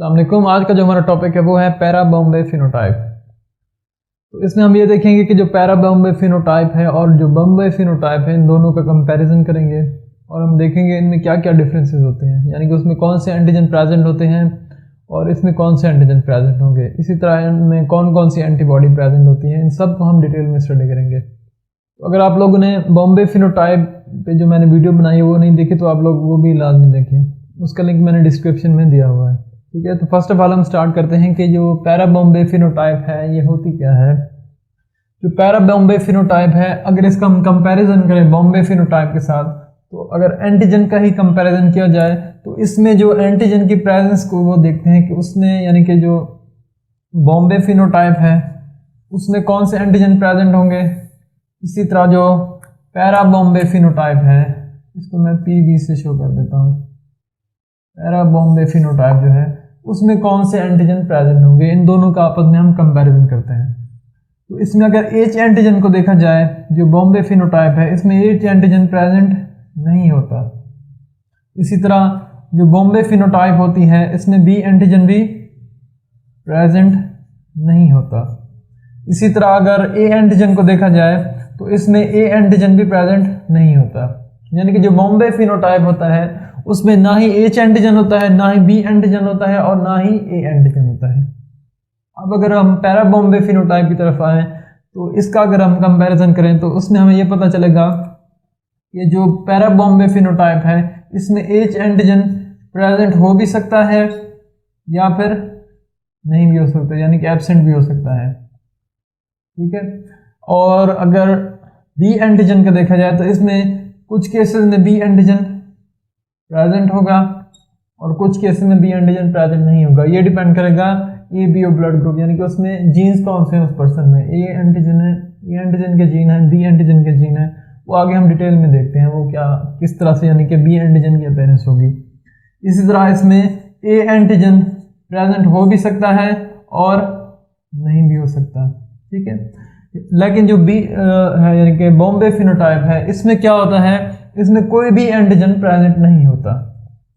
अस्सलाम वालेकुम। आज का जो हमारा टॉपिक है वो है पैरा बॉम्बे फिनोटाइप। तो इसमें हम ये देखेंगे कि जो पैरा बॉम्बे फिनोटाइप है और जो बॉम्बे फिनोटाइप है इन दोनों का कंपैरिजन करेंगे और हम देखेंगे इनमें क्या क्या डिफरेंसेस होते हैं, यानी कि उसमें कौन से एंटीजन प्रेजेंट होते हैं और इसमें कौन से एंटीजन प्रेजेंट होंगे, इसी तरह इनमें कौन कौन सी एंटीबॉडी प्रेजेंट होती हैं, इन सब को हम डिटेल में स्टडी करेंगे। तो अगर आप लोगों ने बॉम्बे फिनोटाइप पे जो मैंने वीडियो बनाई है वो नहीं देखी तो आप लोग वो भी लाजमी देखें, उसका लिंक मैंने डिस्क्रिप्शन में दिया हुआ है। ठीक है, तो फर्स्ट ऑफ ऑल हम स्टार्ट करते हैं कि जो पैरा बॉम्बे फिनोटाइप है ये होती क्या है। जो पैरा बॉम्बे फिनोटाइप है, अगर इसका हम कंपैरिजन करें बॉम्बे फिनोटाइप के साथ, तो अगर एंटीजन का ही कंपैरिजन किया जाए तो इसमें जो एंटीजन की प्रेजेंस को वो देखते हैं कि उसमें, यानी कि जो बॉम्बे फिनोटाइप है उसमें कौन से एंटीजन प्रेजेंट होंगे। इसी तरह जो पैरा बॉम्बे फिनोटाइप है, इसको मैं PB से शो कर देता हूँ, पैरा बॉम्बे फिनोटाइप जो है उसमें कौन से एंटीजन प्रेजेंट होंगे, इन दोनों का आपस में हम कंपैरिजन करते हैं। तो इसमें अगर H एंटीजन को देखा जाए, जो बॉम्बे फिनोटाइप है इसमें H एंटीजन प्रेजेंट नहीं होता। इसी तरह जो बॉम्बे फिनोटाइप होती है इसमें B एंटीजन भी प्रेजेंट नहीं होता। इसी तरह अगर A एंटीजन को देखा जाए तो इसमें A एंटीजन भी प्रेजेंट नहीं होता, यानी कि जो बॉम्बे फिनोटाइप होता है उसमें ना ही H एंटीजन होता है, ना ही B एंटीजन होता है और ना ही A एंटीजन होता है। अब अगर हम पैरा बॉम्बे फिनोटाइप की तरफ आएँ तो इसका अगर हम कंपैरिजन करें तो उसमें हमें यह पता चलेगा कि जो पैरा बॉम्बे फिनोटाइप है इसमें H एंटीजन प्रेजेंट हो भी सकता है या फिर नहीं भी हो सकता, यानी कि एब्सेंट भी हो सकता है। ठीक है, और अगर B एंटीजन का देखा जाए तो इसमें कुछ केसेस में B एंटीजन प्रेजेंट होगा और कुछ केसेस में B एंटीजन प्रेजेंट नहीं होगा। ये डिपेंड करेगा ABO ब्लड ग्रुप, यानी कि उसमें जीन्स कौन से हैं उस पर्सन में। A एंटीजन है, A एंटीजन के जीन है, B एंटीजन के जीन है, वो आगे हम डिटेल में देखते हैं वो क्या किस तरह से, यानी कि B एंटीजन की अपीयरेंस होगी। इसी तरह इसमें A एंटीजन प्रेजेंट हो भी सकता है और नहीं भी हो सकता। ठीक है, लेकिन जो B है यानी कि बॉम्बे फिनोटाइप है इसमें क्या होता है, इसमें कोई भी एंटीजन प्रेजेंट नहीं होता।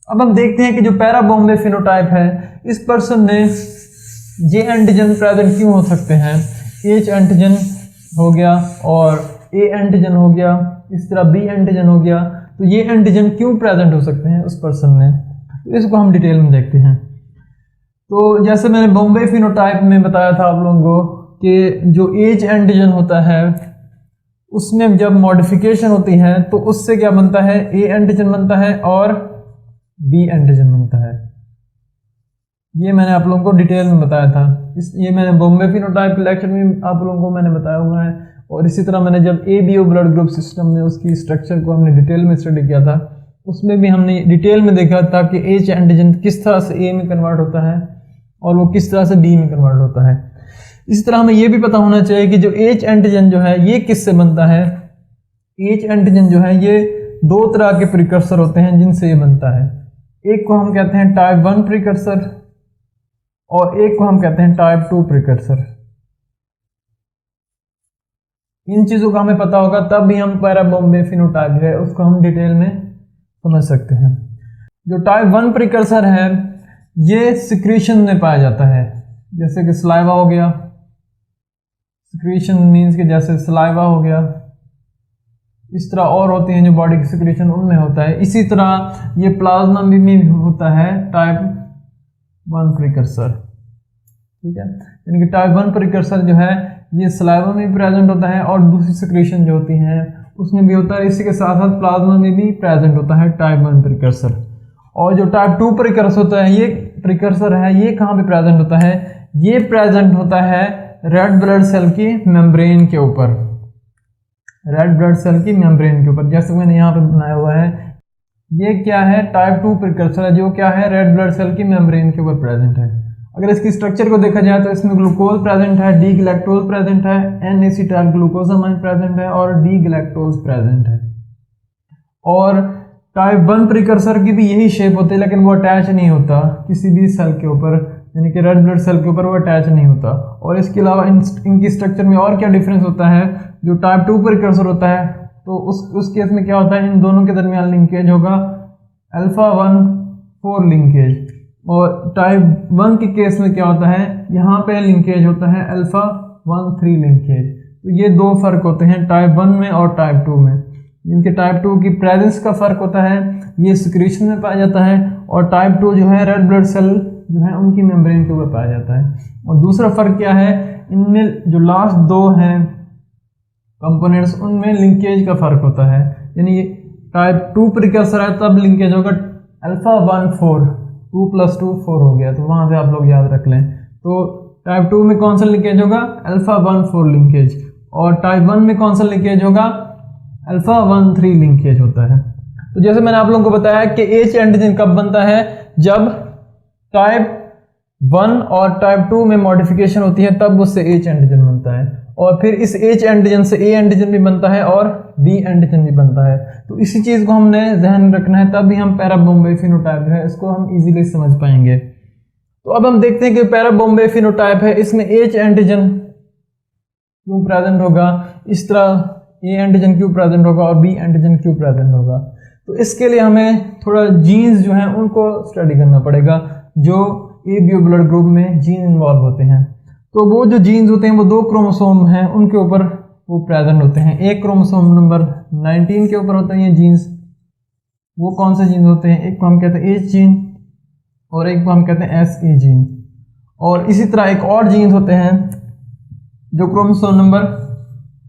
अब हम देखते हैं कि जो पैरा बॉम्बे फिनोटाइप है इस पर्सन में J एंटीजन प्रेजेंट क्यों हो सकते हैं। H एंटीजन हो गया और A एंटीजन हो गया, इस तरह B एंटीजन हो गया, तो ये एंटीजन क्यों प्रेजेंट हो सकते हैं उस पर्सन में, तो इसको हम डिटेल में देखते हैं। तो जैसे मैंने बॉम्बे फिनोटाइप में बताया था आप लोगों को कि जो H एंटीजन होता है उसमें जब मॉडिफिकेशन होती है तो उससे क्या बनता है, A एंटीजन बनता है और B एंटीजन बनता है। ये मैंने आप लोगों को डिटेल में बताया था, ये मैंने बॉम्बे फिनोटाइप के लेक्चर में आप लोगों को मैंने बताया हुआ है। और इसी तरह मैंने जब ABO ब्लड ग्रुप सिस्टम में उसकी स्ट्रक्चर को हमने डिटेल में स्टडी किया था उसमें भी हमने डिटेल में देखा था कि H एंटीजन किस तरह से A में कन्वर्ट होता है और वो किस तरह से B में कन्वर्ट होता है। इसी तरह हमें ये भी पता होना चाहिए कि जो H एंटीजन जो है ये किससे बनता है। H एंटीजन जो है ये दो तरह के प्रिकर्सर होते हैं जिनसे ये बनता है। एक को हम कहते हैं टाइप 1 प्रिकर्सर और एक को हम कहते हैं टाइप 2 प्रिकर्सर। इन चीज़ों का हमें पता होगा तब भी हम पैरा बॉम्बे फिनोटाइप है उसको हम डिटेल में समझ सकते हैं। जो टाइप 1 प्रिकर्सर है ये सिक्रीशन में पाया जाता है, जैसे कि सलाइवा हो गया, सिक्रीशन मीन्स कि जैसे सलाइवा हो गया, इस तरह और होती हैं जो बॉडी की सिक्रीशन उनमें होता है। इसी तरह ये प्लाज्मा में भी होता है टाइप 1 प्रिकर्सर। ठीक है, यानी कि टाइप 1 प्रिकर्सर जो है ये सलाइवा में भी प्रेजेंट होता है और दूसरी सिक्रीशन जो होती हैं उसमें भी होता है, इसी के साथ साथ प्लाज्मा में भी प्रेजेंट होता है टाइप 1 प्रिकर्सर। और जो टाइप 2 प्रिकर्सर होता है ये प्रिकर्सर है ये कहाँ पे प्रेजेंट होता है, ये प्रेजेंट होता है रेड ब्लड सेल की मेम्ब्रेन के ऊपर, रेड ब्लड सेल की मेम्ब्रेन के ऊपर, जैसे मैंने यहाँ पे बनाया हुआ है। ये क्या है, टाइप 2 प्रिकर्सर है जो क्या है रेड ब्लड सेल की मेम्ब्रेन के ऊपर प्रेजेंट है। अगर इसकी स्ट्रक्चर को देखा जाए तो इसमें ग्लूकोज प्रेजेंट है, डी गैलेक्टोज प्रेजेंट है, एन एसिटाइल ग्लूकोसामाइन प्रेजेंट है और डी गैलेक्टोज प्रेजेंट है। और टाइप 1 प्रिकर्सर की भी यही शेप होती है लेकिन वो अटैच नहीं होता किसी भी सेल के ऊपर, यानी कि रेड ब्लड सेल के ऊपर वो अटैच नहीं होता। और इसके अलावा इनकी स्ट्रक्चर में और क्या डिफरेंस होता है, जो टाइप 2 प्रिकर्सर होता है तो उस केस में क्या होता है, इन दोनों के दरमियान लिंकेज होगा अल्फा 1 4 लिंकेज। और टाइप 1 के केस में क्या होता है, यहाँ पे लिंकेज होता है अल्फा 1,3 लिंकेज। तो ये दो फर्क होते हैं टाइप 1 में और टाइप 2 में। इनके टाइप 2 की प्रेजेंस का फर्क होता है, ये सिक्रीशन में पाया जाता है, और टाइप 2 जो है रेड ब्लड सेल जो है उनकी मेम्ब्रेन के ऊपर पाया जाता है। और दूसरा फर्क क्या है, इनमें जो लास्ट दो हैं कंपोनेंट्स उनमें लिंकेज का फर्क होता है। यानी टाइप 2 प्रिकर्सर है तब लिंकेज होगा अल्फा 1,4, 2 + 2 4 हो गया, तो वहाँ से आप लोग याद रख लें। तो टाइप 2 में कौन सा लिंकेज होगा, अल्फा 1,4 लिंकेज, और टाइप 1 में कौन सा लिंकेज होगा, अल्फा 1,3 लिंकेज होता है। तो जैसे मैंने आप लोगों को बताया कि एच एंटीजन कब बनता है, जब टाइप 1 और टाइप 2 में मॉडिफिकेशन होती है तब उससे एच एंटीजन बनता है, और फिर इस एच एंटीजन से ए एंटीजन भी बनता है और बी एंटीजन भी बनता है। तो इसी चीज़ को हमने ध्यान में रखना है, तभी हम पैरा बॉम्बे फिनोटाइप जो है इसको हम इजीली समझ पाएंगे। तो अब हम देखते हैं कि पैरा बॉम्बे फिनोटाइप है, इसमें एच एंटीजन क्यों प्रेजेंट होगा, इस तरह ए एंटीजन क्यों प्रेजेंट होगा और बी एंटीजन क्यों प्रेजेंट होगा। तो इसके लिए हमें थोड़ा जीन्स जो हैं उनको स्टडी करना पड़ेगा, जो एबीओ ब्लड ग्रुप में जीन इन्वॉल्व होते हैं। तो वो जो जीन्स होते हैं वो 2 क्रोमोसोम हैं उनके ऊपर वो प्रेजेंट होते हैं। एक क्रोमोसोम नंबर 19 के ऊपर होते हैं ये जीन्स। वो कौन से जीन्स होते हैं, एक को हम कहते हैं एच जीन और एक को हम कहते हैं एस ए जीन। और इसी तरह एक और जीन्स होते हैं जो क्रोमोसोम नंबर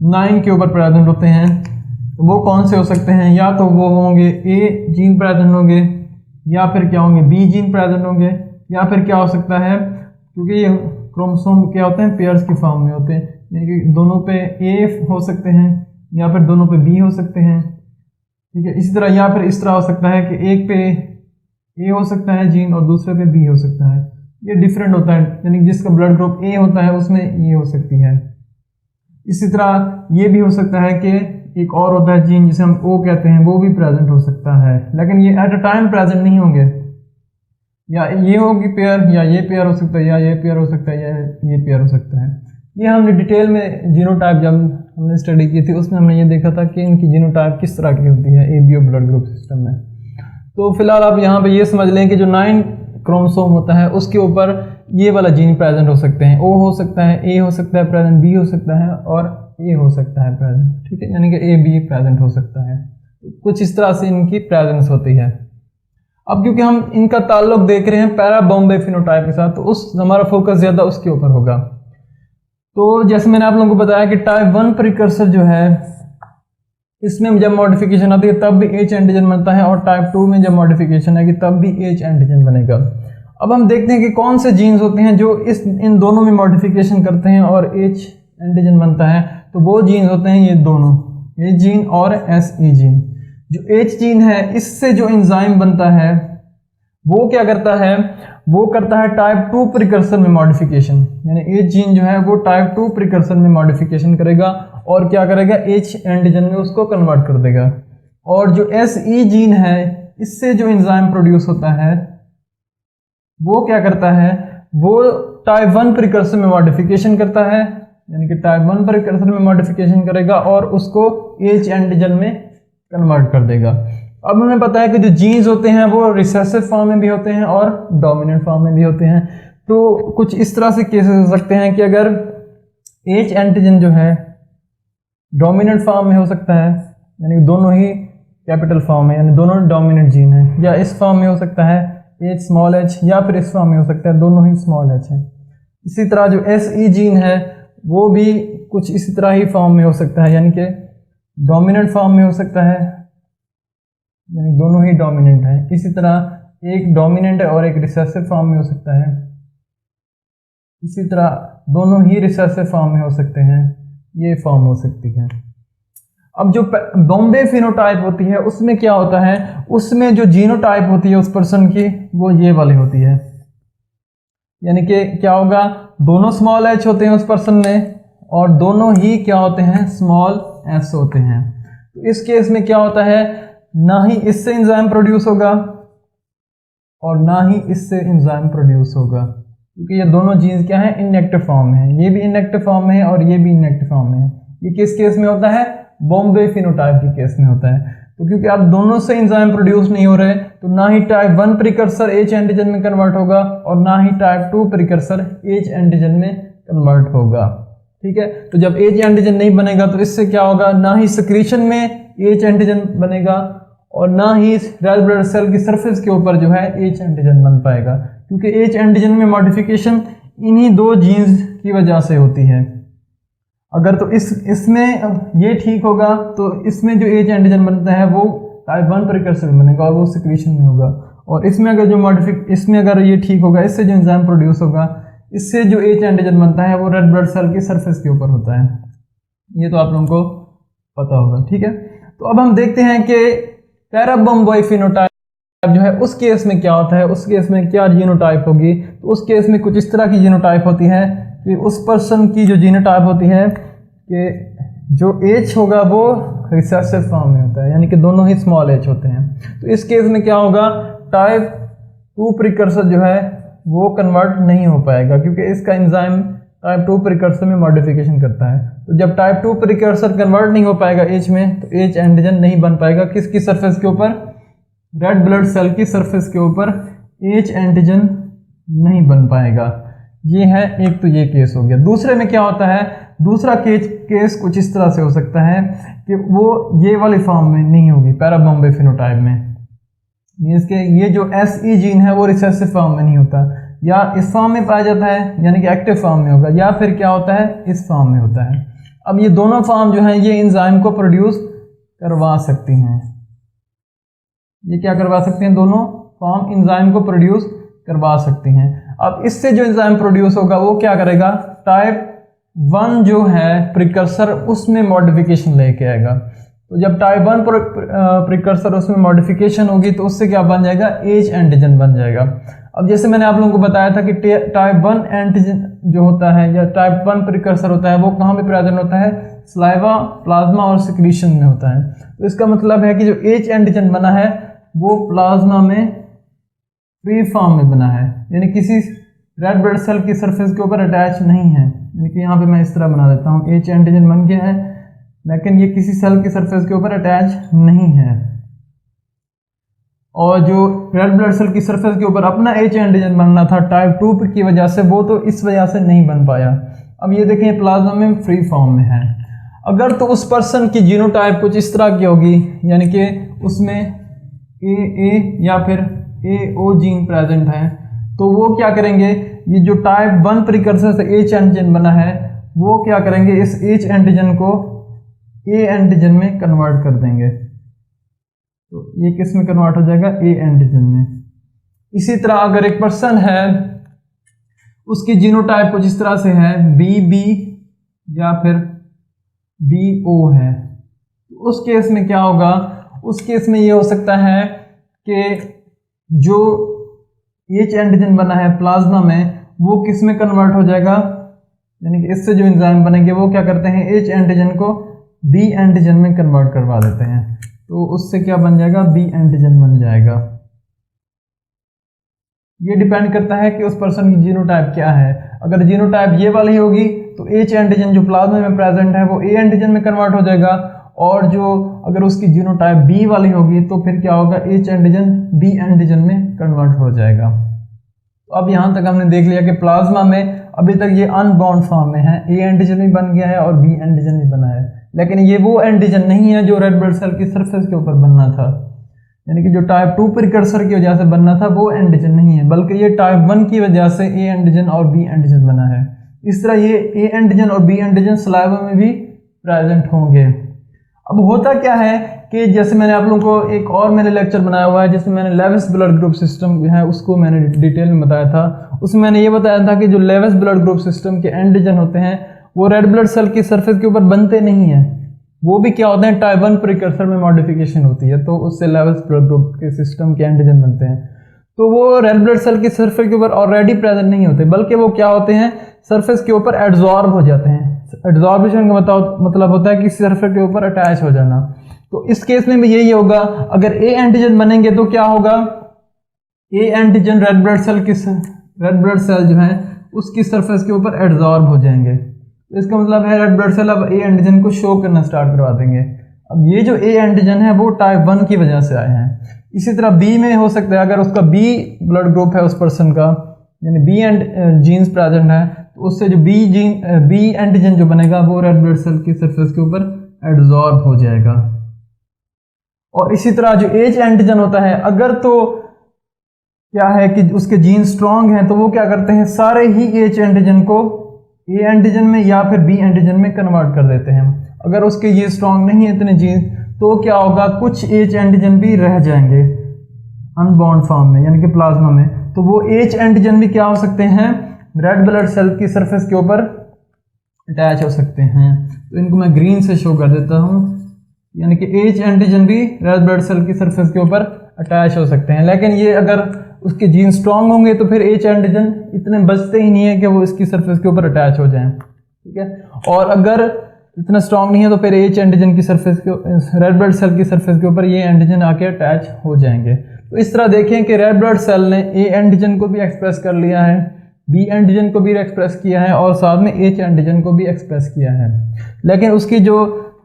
9 के ऊपर प्रेजेंट होते हैं। वो कौन से हो सकते हैं, या तो वो होंगे ए जीन प्रेजेंट होंगे, या फिर क्या होंगे बी जीन प्रेजेंट होंगे, या फिर क्या हो सकता है, क्योंकि ये क्रोमोसोम क्या होते हैं पेयर्स की फॉर्म में होते हैं, यानी कि दोनों पे ए हो सकते हैं या फिर दोनों पे बी हो सकते हैं, ठीक है। इसी तरह या फिर इस तरह हो सकता है कि एक पे ए हो सकता है जीन और दूसरे पे बी हो सकता है। ये डिफरेंट होता है, यानी कि जिसका ब्लड ग्रुप ए होता है उसमें ये हो सकती है। इसी तरह ये भी हो सकता है कि एक और होता है जीन जिसे हम ओ कहते हैं, वो भी प्रेजेंट हो सकता है, लेकिन ये एट अ टाइम प्रेजेंट नहीं होंगे। या ये होगी पेयर, या ये पेयर हो सकता है, या ये पेयर हो सकता है, या ये पेयर हो सकता है। ये हमने डिटेल में जीनोटाइप जब हमने स्टडी की थी उसमें हमने ये देखा था कि इनकी जीनोटाइप किस तरह की होती है एबीओ ब्लड ग्रुप सिस्टम में। तो फिलहाल आप यहाँ पे ये समझ लें कि जो 9 क्रोमोसोम होता है उसके ऊपर ये वाला जीन प्रेजेंट हो सकते हैं, ओ हो सकता है, ए हो सकता है प्रेजेंट, बी हो सकता है और ए हो सकता है प्रेजेंट, ठीक है, यानी कि ए बी प्रेजेंट हो सकता है। कुछ इस तरह से इनकी प्रेजेंस होती है। अब क्योंकि हम इनका ताल्लुक देख रहे हैं पैरा बॉम्बे फिनोटाइप के साथ, तो उस हमारा फोकस ज़्यादा उसके ऊपर होगा। तो जैसे मैंने आप लोगों को बताया कि टाइप 1 प्रिकर्सर जो है इसमें जब मॉडिफिकेशन आती है तब भी एच एंटीजन बनता है, और टाइप 2 में जब मॉडिफिकेशन आएगी तब भी एच एंटीजन बनेगा। अब हम देखते हैं कि कौन से जीन्स होते हैं जो इन दोनों में मॉडिफिकेशन करते हैं और एच एंटीजन बनता है। तो वो जीन्स होते हैं ये दोनों, ए जीन और एस ए जीन। जो एच जीन है इससे जो एंजाइम बनता है वो क्या करता है, वो करता है टाइप 2 प्रिकर्सर में मॉडिफिकेशन, यानी एच जीन जो है वो टाइप 2 प्रिकर्सर में मॉडिफिकेशन करेगा और क्या करेगा, एच एंटीजन में उसको कन्वर्ट कर देगा। और जो एस ई जीन है इससे जो एंजाइम प्रोड्यूस होता है वो क्या करता है, वो टाइप 1 प्रिकर्सर में मॉडिफिकेशन करता है, यानी कि टाइप 1 प्रिकर्सर में मॉडिफिकेशन करेगा और उसको एच एंटीजन में कन्वर्ट कर देगा। अब हमें पता है कि जो जीन्स होते हैं वो रिसेसिव फॉर्म में भी होते हैं और डोमिनेंट फॉर्म में भी होते हैं। तो कुछ इस तरह से केसेस हो सकते हैं कि अगर एच एंटीजन जो है डोमिनेंट फॉर्म में हो सकता है, यानी दोनों ही कैपिटल फॉर्म है, यानी दोनों डोमिनेंट जीन है, या इस फॉर्म में हो सकता है एच स्मॉल एच, या फिर इस फॉर्म में हो सकता है दोनों ही स्मॉल एच है। इसी तरह जो एस ई जीन है वो भी कुछ इसी तरह ही फॉर्म में हो सकता है, यानी कि डोमिनेंट फॉर्म में हो सकता है, यानी दोनों ही डोमिनेंट है। इसी तरह एक डोमिनेंट है और एक रिसेसिव फॉर्म में हो सकता है, इसी तरह दोनों ही रिसेसिव फॉर्म में हो सकते हैं, ये फॉर्म हो सकती है। अब जो बॉम्बे फिनोटाइप होती है उसमें क्या होता है, उसमें जो जीनोटाइप होती है उस पर्सन की वो ये वाली होती है, यानी कि क्या होगा, दोनों स्मॉल एच होते हैं उस पर्सन में और दोनों ही क्या होते हैं, स्मॉल एस होते हैं। तो इस केस में क्या होता है, ना ही इससे एंजाइम प्रोड्यूस होगा और ना ही इससे एंजाइम प्रोड्यूस होगा, क्योंकि ये दोनों जीन्स क्या है, इनएक्टिव फॉर्म में है, ये भी इनएक्टिव फॉर्म में है और ये भी इनएक्टिव फॉर्म में है। ये किस केस में होता है, बॉम्बे फिनोटाइप के केस में होता है। तो क्योंकि आप दोनों से एंजाइम प्रोड्यूस नहीं हो रहे, तो ना ही टाइप 1 प्रिकर्सर एच एंटीजन में कन्वर्ट होगा और ना ही टाइप 2 प्रिकर्सर एच एंटीजन में कन्वर्ट होगा। ठीक है, तो जब एच एंटीजन नहीं बनेगा तो इससे क्या होगा, ना ही सिक्रीशन में एच एंटीजन बनेगा और ना ही रेड ब्लड सेल की सरफेस के ऊपर जो है एच एंटीजन बन पाएगा, क्योंकि एच एंटीजन में मॉडिफिकेशन इन्हीं दो जीन्स की वजह से होती है। अगर तो इसमें ये ठीक होगा तो इसमें जो एच एंटीजन बनता है वो टाइप 1 प्रिकर्सर में बनेगा और वो सिक्रीशन में होगा, और इसमें अगर जो इसमें अगर ये ठीक होगा, इससे जो एंजाइम प्रोड्यूस होगा, इससे जो एच एंटीजन बनता है वो रेड ब्लड सेल की सरफेस के ऊपर होता है। ये तो आप लोगों को पता होगा। ठीक है, तो अब हम देखते हैं कि पैराबोम्बोई फिनोटाइप जो है उस केस में क्या होता है, उस केस में क्या जीनोटाइप होगी। तो उस केस में कुछ इस तरह की जीनोटाइप होती है कि उस पर्सन की जो जीनोटाइप होती है कि जो एच होगा वो रिसेसिव फॉर्म में होता है, यानी कि दोनों ही स्मॉल एच होते हैं। तो इस केस में क्या होगा, टाइप 2 प्रिकर्सर जो है वो कन्वर्ट नहीं हो पाएगा, क्योंकि इसका एंजाइम टाइप 2 प्रिकर्सर में मॉडिफिकेशन करता है। तो जब टाइप 2 प्रिकर्सर कन्वर्ट नहीं हो पाएगा एच में, तो एच एंटीजन नहीं बन पाएगा। किसकी सरफेस के ऊपर, रेड ब्लड सेल की सरफेस के ऊपर एच एंटीजन नहीं बन पाएगा। ये है एक, तो ये केस हो गया। दूसरे में क्या होता है, दूसरा केस कुछ इस तरह से हो सकता है कि वो ये वाली फॉर्म में नहीं होगी, पैराबोम्बे फिनोटाइप में, मीन्स के ये जो SE जीन है वो रिसेसिव फॉर्म में नहीं होता, या इस फॉर्म में पाया जाता है यानी कि एक्टिव फॉर्म में होगा, या फिर क्या होता है, इस फॉर्म में होता है। अब ये दोनों फॉर्म जो है ये एंजाइम को प्रोड्यूस करवा सकती हैं। ये क्या करवा सकते हैं, दोनों फॉर्म एंजाइम को प्रोड्यूस करवा सकती हैं। अब इससे जो एंजाइम प्रोड्यूस होगा वो क्या करेगा, टाइप 1 जो है प्रिकर्सर उसमें मॉडिफिकेशन लेके आएगा। तो जब टाइप 1 प्रिकर्सर उसमें मॉडिफिकेशन होगी तो उससे क्या बन जाएगा, एच एंटीजन बन जाएगा। अब जैसे मैंने आप लोगों को बताया था कि टाइप 1 एंटीजन जो होता है या टाइप 1 प्रिकर्सर होता है वो कहाँ पे प्रेजेंट होता है, सलाइवा, प्लाज्मा और सिक्रीशन में होता है। तो इसका मतलब है कि जो एच एंटीजन बना है वो प्लाज्मा में फ्री फॉर्म में बना है, यानी किसी रेड ब्लड सेल की सरफेस के ऊपर अटैच नहीं है। यानी कि यहाँ पे मैं इस तरह बना देता हूँ, एच एंटीजन बन गया है लेकिन ये किसी सेल की सरफेस के ऊपर अटैच नहीं है, और जो रेड ब्लड सेल की सरफेस के ऊपर अपना एच एंटीजन बनना था टाइप 2 की वजह से, वो तो इस वजह से नहीं बन पाया। अब ये देखें प्लाज्मा में फ्री फॉर्म में है। अगर तो उस पर्सन की जीनोटाइप कुछ इस तरह की होगी, यानी कि उसमें AA या फिर AO जीन प्रेजेंट है, तो वो क्या करेंगे, ये जो टाइप 1 प्रिकर्सर से एच एंटीजन बना है वो क्या करेंगे, इस एच एंटीजन को ए एंटीजन में कन्वर्ट कर देंगे। तो ये किस में कन्वर्ट हो जाएगा, ए एंटीजन में। इसी तरह अगर एक पर्सन है उसकी जीनोटाइप कुछ इस तरह से है, BB या फिर BO है, तो उस केस में क्या होगा, उस केस में ये हो सकता है कि जो एच एंटीजन बना है प्लाज्मा में वो किस में कन्वर्ट हो जाएगा, यानी कि इससे जो एंजाइम बनेंगे वो क्या करते हैं, एच एंटीजन को B एंटीजन में कन्वर्ट करवा देते हैं। तो उससे क्या बन जाएगा, B एंटीजन बन जाएगा। ये डिपेंड करता है कि उस पर्सन की जीनोटाइप क्या है। अगर जीनोटाइप ये वाली होगी तो एच एंटीजन जो प्लाज्मा में प्रेजेंट है वो ए एंटीजन में कन्वर्ट हो जाएगा, और जो अगर उसकी जीनोटाइप बी वाली होगी तो फिर क्या होगा, एच एंटीजन बी एंटीजन में कन्वर्ट हो जाएगा। तो अब यहाँ तक हमने देख लिया कि प्लाज्मा में अभी तक ये अनबाउंड फॉर्म में है, ए एंटीजन भी बन गया है और बी एंटीजन भी बना है, लेकिन ये वो एंटीजन नहीं है जो रेड ब्लड सेल की सरफेस के ऊपर बनना था, यानी कि जो टाइप 2 प्रिकर्सर की वजह से बनना था वो एंटीजन नहीं है, बल्कि ये टाइप 1 की वजह से ए एंटीजन और बी एंटीजन बना है। इस तरह ये ए एंटीजन और बी एंटीजन सलाइवा में भी प्रेजेंट होंगे। अब होता क्या है कि जैसे मैंने आप लोगों को एक और मैंने लेक्चर बनाया हुआ है जिसमें मैंने लेविस ब्लड ग्रुप सिस्टम है उसको मैंने डिटेल में बताया था। उसमें मैंने ये बताया था कि जो लेविस ब्लड ग्रुप सिस्टम के एंटीजन होते हैं वो रेड ब्लड सेल की सरफेस के ऊपर बनते नहीं हैं, वो भी क्या होते हैं, टाइप 1 प्रिकर्सर में मॉडिफिकेशन होती है तो उससे लेविस ब्लड ग्रुप के सिस्टम के एंटीजन बनते हैं। तो वो रेड ब्लड सेल की सरफेस के ऊपर ऑलरेडी प्रेजेंट नहीं होते, बल्कि वो क्या होते हैं, सरफेस के ऊपर एड्जॉर्ब हो जाते हैं। एड्जॉर्बिशन का मतलब होता है कि सरफेस के ऊपर अटैच हो जाना। तो इस केस में भी यही होगा, अगर ए एंटीजन बनेंगे तो क्या होगा, A antigen red blood cell जो है उसकी सरफेस के ऊपर एड्जॉर्ब हो जाएंगे। तो इसका मतलब है रेड ब्लड सेल अब ए एंटीजन को शो करना स्टार्ट करवा देंगे। अब ये जो ए एंटीजन है वो टाइप 1 की वजह से आए हैं। इसी तरह बी में हो सकता है, अगर उसका बी ब्लड ग्रुप है उस पर्सन का, यानी बी जीन्स प्रेजेंट है, तो उससे जो बी एंटीजन जो बनेगा वो रेड ब्लड सेल की सरफेस के ऊपर एब्जॉर्ब हो जाएगा। और इसी तरह जो एच एंटीजन होता है, अगर तो क्या है कि उसके जीन स्ट्रांग हैं तो वो क्या करते हैं, सारे ही एच एंटीजन को ए एंटीजन में या फिर बी एंटीजन में कन्वर्ट कर देते हैं। अगर उसके ये स्ट्रांग नहीं है इतने जीन, तो क्या होगा, कुछ एच एंटीजन भी रह जाएंगे अनबॉन्ड फॉर्म में, यानी कि प्लाज्मा में। तो वो एच एंटीजन भी क्या हो सकते हैं, रेड ब्लड सेल की सरफेस के ऊपर अटैच हो सकते हैं। तो इनको मैं ग्रीन से शो कर देता हूँ, यानी कि एच एंटीजन भी रेड ब्लड सेल की सरफेस के ऊपर अटैच हो सकते हैं। लेकिन ये अगर उसके जीन स्ट्रांग होंगे तो फिर एच एंटीजन इतने बचते ही नहीं है कि वो इसकी सरफेस के ऊपर अटैच हो जाएं, ठीक है। और अगर इतना स्ट्रांग नहीं है तो फिर एच एंटीजन की सरफेस के, रेड ब्लड सेल की सरफेस के ऊपर ये एंटीजन आके अटैच हो जाएंगे। तो इस तरह देखें कि रेड ब्लड सेल ने ए एंटीजन को भी एक्सप्रेस कर लिया है, बी एंटीजन को भी एक्सप्रेस किया है और साथ में एच एंटीजन को भी एक्सप्रेस किया है। लेकिन उसकी जो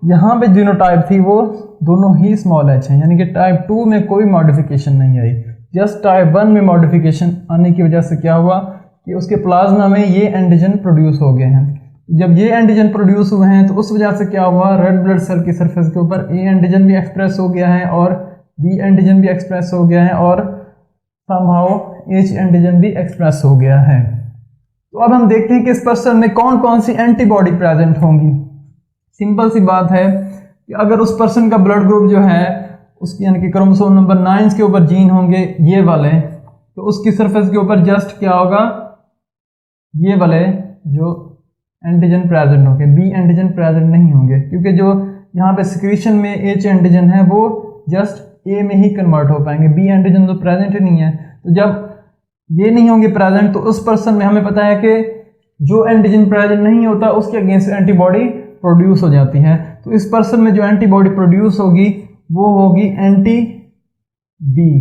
यहाँ पे जीनोटाइप थी वो दोनों ही स्मॉल एच हैं, यानी कि टाइप 2 में कोई मॉडिफिकेशन नहीं आई। जस्ट टाइप 1 में मॉडिफिकेशन आने की वजह से क्या हुआ कि उसके प्लाज्मा में ये एंटीजन प्रोड्यूस हो गए हैं। जब ये एंटीजन प्रोड्यूस हुए हैं तो उस वजह से क्या हुआ, रेड ब्लड सेल की सरफेस के ऊपर ए एंटीजन भी एक्सप्रेस हो गया है और बी एंटीजन भी एक्सप्रेस हो गया है और समहाउ एच एंटीजन भी एक्सप्रेस हो गया है। तो अब हम देखते हैं कि इस पर्सन में कौन कौन सी एंटीबॉडी प्रेजेंट होंगी। सिंपल सी बात है कि अगर उस पर्सन का ब्लड ग्रुप जो है उसकी, यानी कि क्रोमोसोम नंबर 9 के ऊपर जीन होंगे ये वाले, तो उसकी सरफेस के ऊपर जस्ट क्या होगा, ये वाले जो एंटीजन प्रेजेंट होंगे, बी एंटीजन प्रेजेंट नहीं होंगे, क्योंकि जो यहाँ पे सिक्रीशन में एच एंटीजन है वो जस्ट ए में ही कन्वर्ट हो पाएंगे, बी एंटीजन तो प्रेजेंट ही नहीं है। तो जब ये नहीं होंगे प्रेजेंट तो उस पर्सन में हमें पता है कि जो एंटीजन प्रेजेंट नहीं होता उसके अगेंस्ट एंटीबॉडी प्रोड्यूस हो जाती है। तो इस पर्सन में जो एंटीबॉडी प्रोड्यूस होगी वो होगी एंटी बी।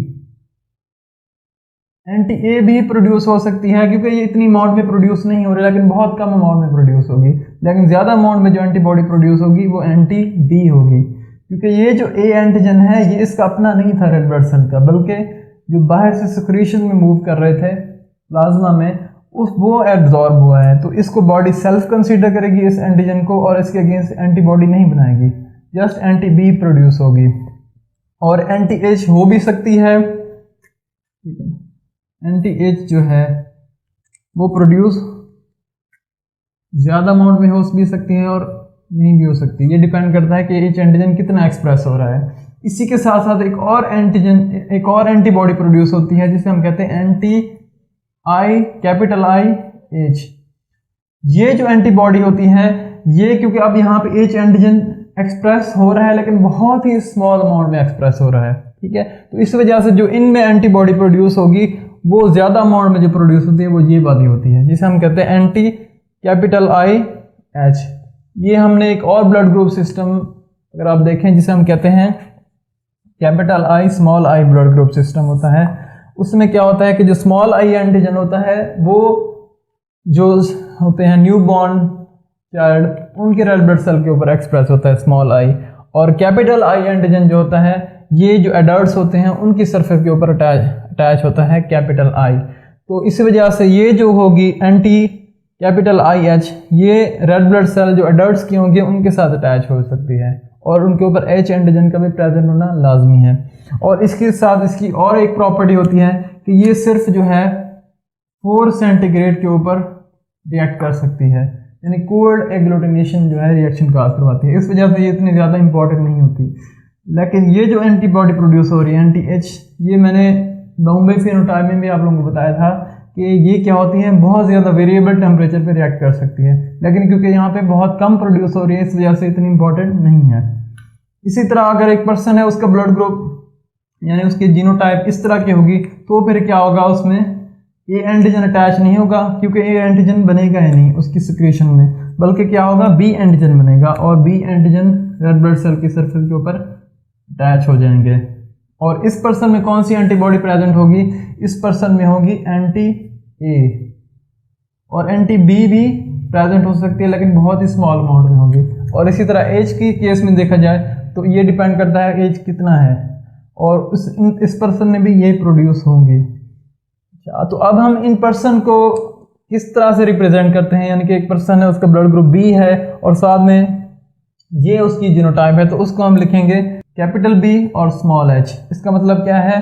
एंटी ए भी प्रोड्यूस हो सकती है क्योंकि ये इतनी अमाउंट में प्रोड्यूस नहीं हो रही, लेकिन बहुत कम अमाउंट में प्रोड्यूस होगी। लेकिन ज़्यादा अमाउंट में जो एंटीबॉडी प्रोड्यूस होगी वो एंटी बी होगी, क्योंकि ये जो ए एंटीजन है ये इसका अपना नहीं था रेड ब्लड सेल का, बल्कि जो बाहर से सिक्रीशन में मूव कर रहे थे प्लाज्मा में वो एब्जॉर्ब हुआ है। तो इसको बॉडी सेल्फ कंसीडर करेगी इस एंटीजन को और इसके अगेंस्ट एंटीबॉडी नहीं बनाएगी, जस्ट एंटी बी प्रोड्यूस होगी। और एंटी एच हो भी सकती है, एंटी एच जो है वो प्रोड्यूस ज़्यादा अमाउंट में हो भी सकती है और नहीं भी हो सकती, ये डिपेंड करता है कि एच एंटीजन कितना एक्सप्रेस हो रहा है। इसी के साथ साथ एक और एंटीजन, एक और एंटीबॉडी प्रोड्यूस होती है जिसे हम कहते हैं anti I, capital I H. ये जो एंटीबॉडी होती है ये, क्योंकि अब यहाँ पे एच एंटीजन एक्सप्रेस हो रहा है लेकिन बहुत ही स्मॉल अमाउंट में एक्सप्रेस हो रहा है, ठीक है। तो इस वजह से जो इनमें एंटीबॉडी प्रोड्यूस होगी वो ज़्यादा अमाउंट में जो प्रोड्यूस होती है वो ये वाली होती है जिसे हम कहते हैं एंटी कैपिटल आई एच। ये हमने एक और ब्लड ग्रुप सिस्टम अगर आप देखें जिसे हम कहते हैं capital I small I blood group system होता है, उसमें क्या होता है कि जो स्मॉल आई एंटीजन होता है वो जो होते हैं न्यू बॉर्न चाइल्ड उनके रेड ब्लड सेल के ऊपर एक्सप्रेस होता है स्मॉल आई, और कैपिटल आई एंटीजन जो होता है ये जो एडल्ट्स होते हैं उनकी सरफेस के ऊपर अटैच होता है कैपिटल आई। तो इस वजह से ये जो होगी एंटी कैपिटल आई एच, ये रेड ब्लड सेल जो एडल्ट्स की होंगे उनके साथ अटैच हो सकती है और उनके ऊपर एच एंटीजन का भी प्रेजेंट होना लाजमी है। और इसके साथ इसकी और एक प्रॉपर्टी होती है कि ये सिर्फ जो है 4 सेंटीग्रेड के ऊपर रिएक्ट कर सकती है, यानी कोल्ड एग्लूटिनेशन जो है रिएक्शन का करवाती है। इस वजह से ये इतनी ज़्यादा इंपॉर्टेंट नहीं होती। लेकिन ये जो एंटीबॉडी प्रोड्यूस हो रही है एंटी एच, ये मैंने बॉम्बे फिनोटाइप में भी आप लोगों को बताया था कि ये क्या होती है, बहुत ज़्यादा वेरिएबल टेम्परेचर पे रिएक्ट कर सकती है, लेकिन क्योंकि यहाँ पे बहुत कम प्रोड्यूस हो रही है इस वजह से इतनी इंपॉर्टेंट नहीं है। इसी तरह अगर एक पर्सन है उसका ब्लड ग्रुप यानी उसकी जीनोटाइप इस तरह की होगी तो फिर क्या होगा, उसमें ए एंटीजन अटैच नहीं होगा क्योंकि ए एंटीजन बनेगा ही नहीं उसकी सिक्रीशन में, बल्कि क्या होगा बी एंटीजन बनेगा और B antigen red blood cell की सरफेस के ऊपर अटैच हो जाएंगे। और इस पर्सन में कौन सी एंटीबॉडी प्रेजेंट होगी, इस पर्सन में होगी एंटी ए, और एंटी बी भी प्रेजेंट हो सकती है लेकिन बहुत ही स्मॉल अमाउंट में होगी। और इसी तरह एज की केस में देखा जाए तो ये डिपेंड करता है एज कितना है, और इस पर्सन में भी यही प्रोड्यूस होंगी। अच्छा, तो अब हम इन पर्सन को किस तरह से रिप्रेजेंट करते हैं, यानी कि एक पर्सन है, उसका ब्लड ग्रुप बी है और साथ में ये उसकी जीनोटाइप है, तो उसको हम लिखेंगे कैपिटल बी और स्मॉल एच। इसका मतलब क्या है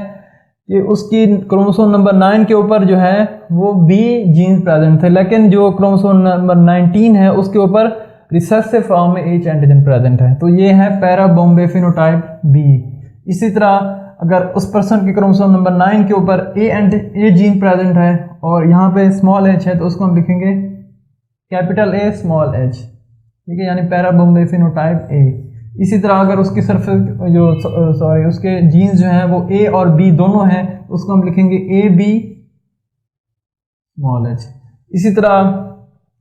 कि उसकी क्रोमोसोम नंबर 9 के ऊपर जो है वो बी जीन प्रेजेंट थे, लेकिन जो क्रोमोसोम नंबर 19 है उसके ऊपर रिसेसिव फॉर्म में एच एंटीजन प्रेजेंट है, तो ये है पैरा बॉम्बे फिनोटाइप बी। इसी तरह अगर उस पर्सन के क्रोमोसोम नंबर 9 के ऊपर ए जीन प्रेजेंट है और यहाँ पे स्मॉल एच है, तो उसको हम लिखेंगे कैपिटल ए स्मॉल एच, ठीक है, यानी पैरा बॉम्बे फिनोटाइप ए। इसी तरह अगर उसकी सरफेस उसके जीन्स जो हैं वो ए और बी दोनों हैं, उसको हम लिखेंगे ए बी स्मॉल एच। इसी तरह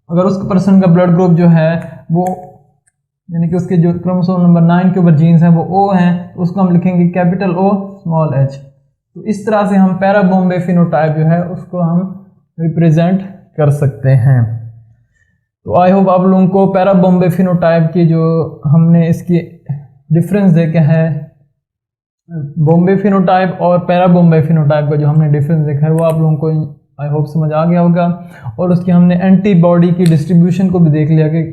अगर उस पर्सन का ब्लड ग्रुप जो है वो, यानी कि उसके जो क्रोमोसोम नंबर 9 के ऊपर जीन्स हैं वो ओ हैं, तो उसको हम लिखेंगे कैपिटल ओ स्मॉल एच। तो इस तरह से हम पैरा बॉम्बे फिनोटाइप जो है उसको हम रिप्रेजेंट कर सकते हैं। तो आई होप आप लोगों को पैरा बॉम्बे फिनोटाइप की जो हमने इसकी डिफरेंस देखे हैं, बॉम्बे फिनोटाइप और पैरा बॉम्बे फिनोटाइप का जो हमने डिफरेंस देखा है वो आप लोगों को आई होप समझ आ गया होगा। और उसकी हमने एंटीबॉडी की डिस्ट्रीब्यूशन को भी देख लिया कि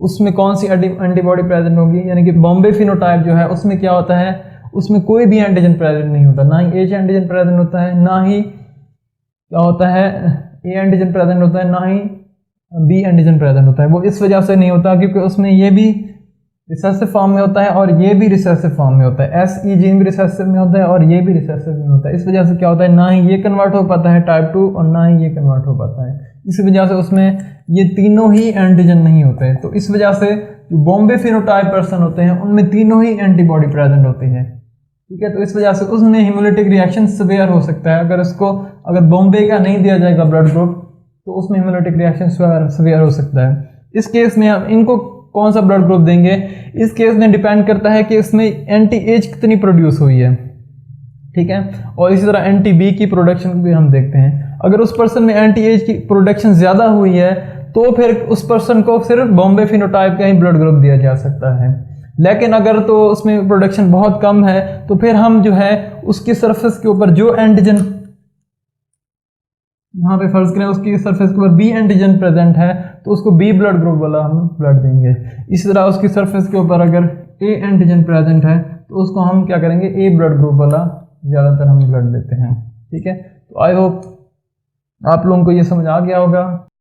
उसमें कौन सी एंटीबॉडी प्रेजेंट होगी, यानी कि बॉम्बे फिनोटाइप जो है उसमें क्या होता है, उसमें कोई भी एंटीजन प्रेजेंट नहीं होता, ना ही एच एंटीजन प्रेजेंट होता है, ना ही क्या होता है ए एंटीजन प्रेजेंट होता है, ना ही बी एंटीजन प्रेजेंट होता है। वो इस वजह से नहीं होता क्योंकि उसमें ये भी रिसेसिव फॉर्म में होता है और ये भी रिसेसिव फॉर्म में होता है, एस ई जीन भी रिसेसिव में होता है और ये भी रिसेसिव में होता है। इस वजह से क्या होता है, ना ही ये कन्वर्ट हो पाता है टाइप 2 और ना ही ये कन्वर्ट हो पाता है। इस वजह से उसमें ये तीनों ही एंटीजन नहीं होते हैं। तो इस वजह से जो बॉम्बे फिनोटाइप पर्सन होते हैं उनमें तीनों ही एंटीबॉडी प्रेजेंट होती है, ठीक है। तो इस वजह से उसमें हिमोलिटिक रिएक्शन सिवियर हो सकता है। अगर बॉम्बे का नहीं दिया जाएगा ब्लड ग्रुप तो उसमें हिमोलिटिक रिएक्शन सिवियर हो सकता है। इस केस में हम इनको कौन सा ब्लड ग्रुप देंगे, इस केस में डिपेंड करता है कि इसमें एंटी एज कितनी प्रोड्यूस हुई है, ठीक है। और इसी तरह एंटी बी की प्रोडक्शन भी हम देखते हैं। अगर उस पर्सन में एंटी एज की प्रोडक्शन ज़्यादा हुई है तो फिर उस पर्सन को सिर्फ बॉम्बे फिनोटाइप का ही ब्लड ग्रुप दिया जा सकता है। लेकिन अगर तो उसमें प्रोडक्शन बहुत कम है तो फिर हम जो है उसकी सरफेस के ऊपर जो एंटीजन, यहाँ पे फर्ज करें उसकी सरफेस के ऊपर बी एंटीजन प्रेजेंट है तो उसको बी ब्लड ग्रुप वाला हम ब्लड देंगे। इसी तरह उसकी सरफेस के ऊपर अगर ए एंटीजन प्रेजेंट है तो उसको हम क्या करेंगे, ए ब्लड ग्रुप वाला ज़्यादातर हम ब्लड देते हैं, ठीक है। तो आई होप आप लोगों को ये समझ आ गया होगा।